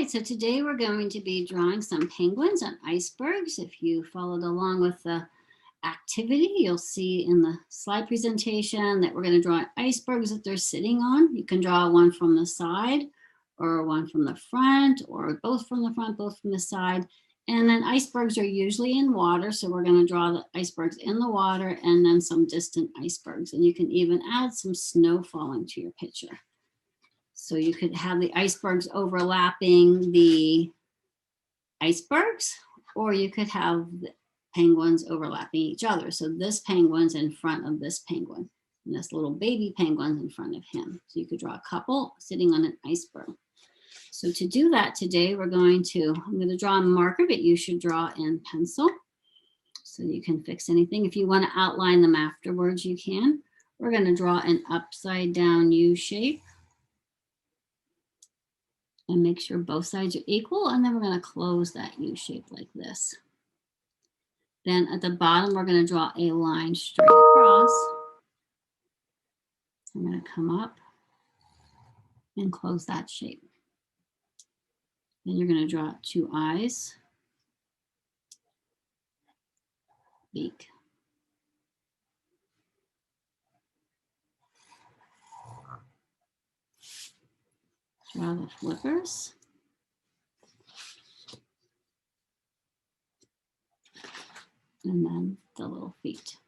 right, so today we're going to be drawing some penguins and icebergs. If you followed along with the activity, you'll see in the slide presentation that we're going to draw icebergs that they're sitting on. You can draw one from the side or one from the front or both from the front, both from the side. And then icebergs are usually in water, so we're going to draw the icebergs in the water and then some distant icebergs. And you can even add some snow falling to your picture. So you could have the icebergs overlapping the icebergs, or you could have the penguins overlapping each other. So this penguin's in front of this penguin, and this little baby penguin's in front of him. So you could draw a couple sitting on an iceberg. So to do that today, I'm going to draw a marker, but you should draw in pencil. So you can fix anything. If you want to outline them afterwards, you can. We're going to draw an upside down U shape. And make sure both sides are equal, and then we're going to close that U shape like this. Then at the bottom, we're going to draw a line straight across. I'm going to come up and close that shape. Then you're going to draw two eyes, beak, draw the flippers, and then the little feet.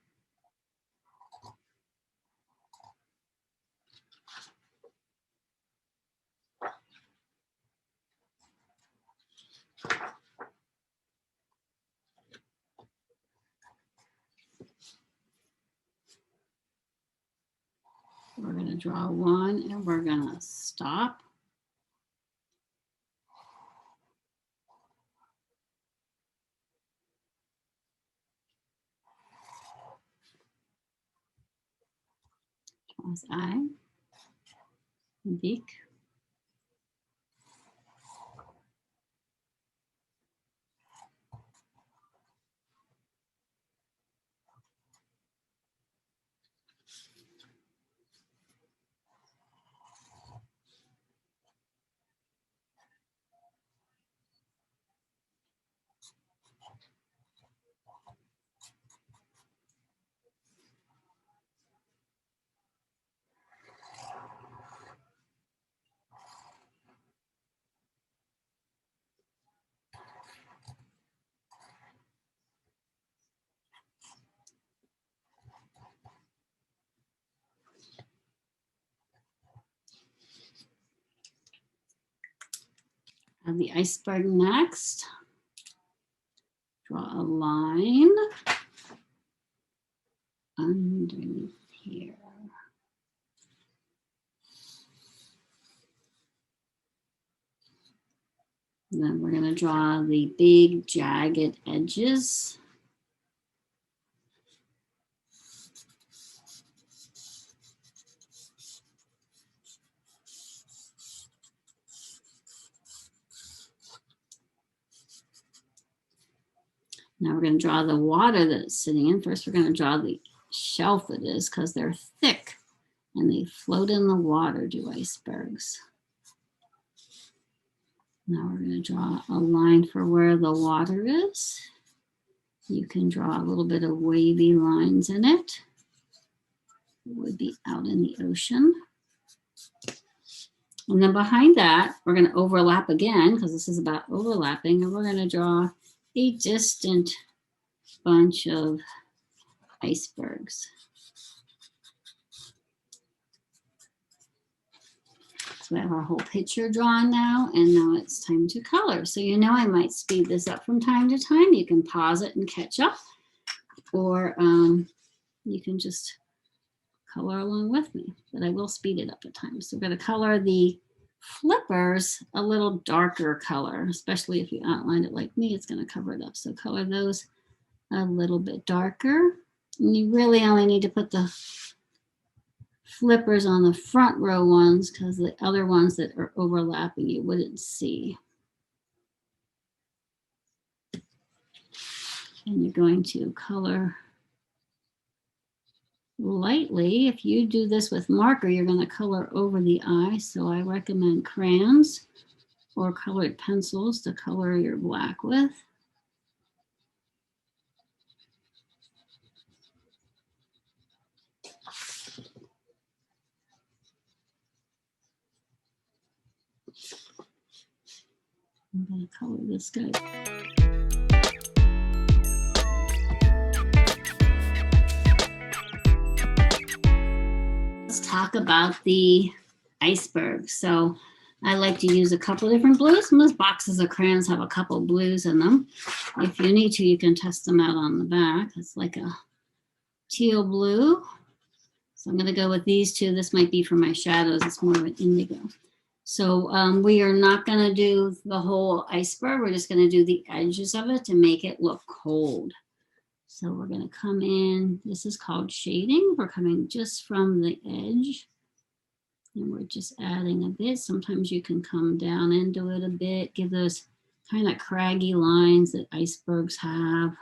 We're going to draw one and we're going to stop. Draw his eye and beak. Have the iceberg next. Draw a line underneath here. And then we're going to draw the big jagged edges. Now we're going to draw the water that it's sitting in. First, we're going to draw the shelf it is because they're thick and they float in the water, do icebergs. Now we're going to draw a line for where the water is. You can draw a little bit of wavy lines in it. It would be out in the ocean. And then behind that, we're going to overlap again because this is about overlapping, and we're going to draw a distant bunch of icebergs. So we have our whole picture drawn now, and now it's time to color. So you know I might speed this up from time to time. You can pause it and catch up, or you can just color along with me, but I will speed it up at times. So we're going to color the flippers a little darker color, especially if you outlined it like me, it's going to cover it up. So color those a little bit darker. And you really only need to put the flippers on the front row ones because the other ones that are overlapping you wouldn't see. And you're going to color lightly. If you do this with marker, you're going to color over the eye. So I recommend crayons or colored pencils to color your black with. I'm going to color this guy. Let's talk about the icebergs. So I like to use a couple of different blues. Most boxes of crayons have a couple of blues in them. If you need to, you can test them out on the back. It's like a teal blue. So I'm going to go with these two. This might be for my shadows. It's more of an indigo. So we are not going to do the whole iceberg. We're just going to do the edges of it to make it look cold. So we're going to come in. This is called shading. We're coming just from the edge. And we're just adding a bit. Sometimes you can come down into it a bit. Give those kind of craggy lines that icebergs have.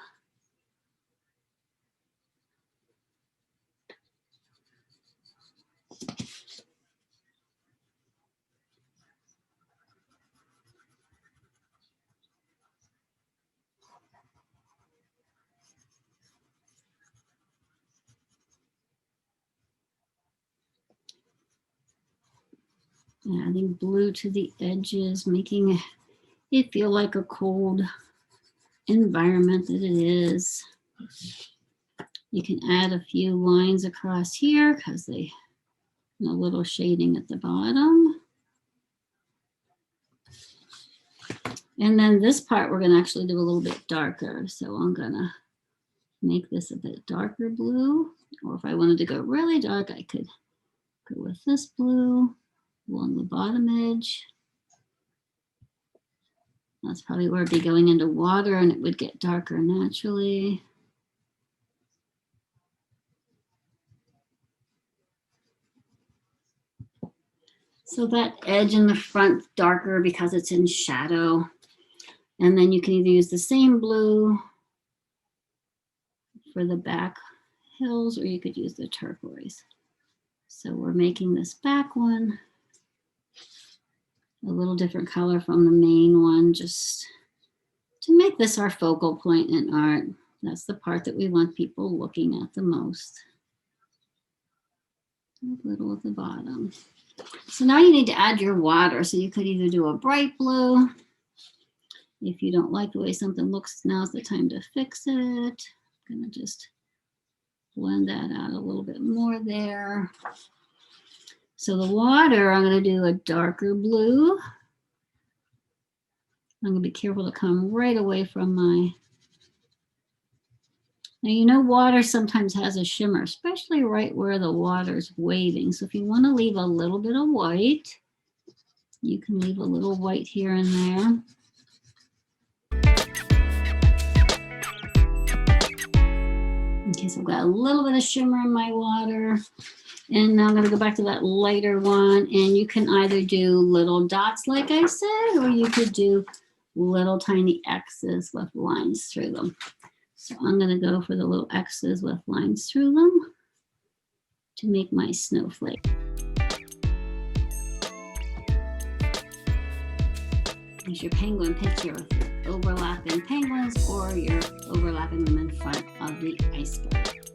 Adding blue to the edges, making it feel like a cold environment that it is. You can add a few lines across here because they a little shading at the bottom. And then this part we're going to actually do a little bit darker. So I'm going to make this a bit darker blue. Or if I wanted to go really dark, I could go with this blue along the bottom edge. That's probably where it'd be going into water and it would get darker naturally. So that edge in the front darker because it's in shadow. And then you can either use the same blue for the back hills or you could use the turquoise. So we're making this back one a little different color from the main one, just to make this our focal point in art. That's the part that we want people looking at the most. A little at the bottom. So now you need to add your water. So you could either do a bright blue. If you don't like the way something looks, now's the time to fix it. I'm gonna just blend that out a little bit more there. So the water, I'm going to do a darker blue. I'm going to be careful to come right away from my... Now, you know, water sometimes has a shimmer, especially right where the water's waving. So if you want to leave a little bit of white, you can leave a little white here and there. Okay, so I've got a little bit of shimmer in my water. And now I'm going to go back to that lighter one. And you can either do little dots, like I said, or you could do little tiny X's with lines through them. So I'm going to go for the little X's with lines through them to make my snowflake. Here's your penguin picture with your overlapping penguins, or you're overlapping them in front of the iceberg.